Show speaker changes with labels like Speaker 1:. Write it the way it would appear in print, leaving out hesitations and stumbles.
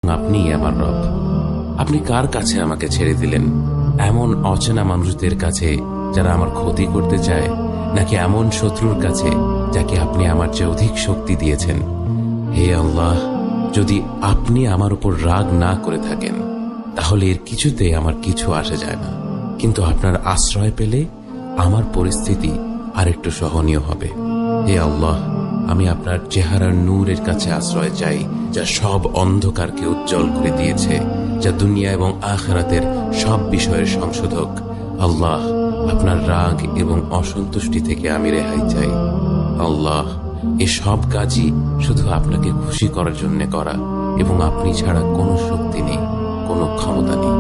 Speaker 1: আপনিই আমার রব। আপনি কার কাছে আমাকে ছেড়ে দিলেন? এমন অচেনা মানুষদের কাছে যারা আমার ক্ষতি করতে চায়, নাকি এমন শত্রুর কাছে যাকে আপনি আমার চেয়ে অধিক শক্তি দিয়েছেন? হে আল্লাহ, যদি আপনি আমার উপর রাগ না করে থাকেন তাহলে এর কিছুতে আমার কিছু আসে যায় না, কিন্তু আপনার আশ্রয় পেলে আমার পরিস্থিতি আরেকটু সহনীয় হবে। হে আল্লাহ, আমি আপনার চেহারার নূরের কাছে আশ্রয় চাই, যা সব অন্ধকারকে উজ্জ্বল করে দিয়েছে, যা দুনিয়া এবং আখিরাতের সব বিষয়ের সংশোধক। আল্লাহ, আপনার রাগ এবং অসন্তুষ্টি থেকে আমি রেহাই চাই। আল্লাহ, এ সব কাজই শুধু আপনাকে খুশি করার জন্য করা, এবং আপনি ছাড়া কোনো শক্তি নেই, কোনো ক্ষমতা নেই।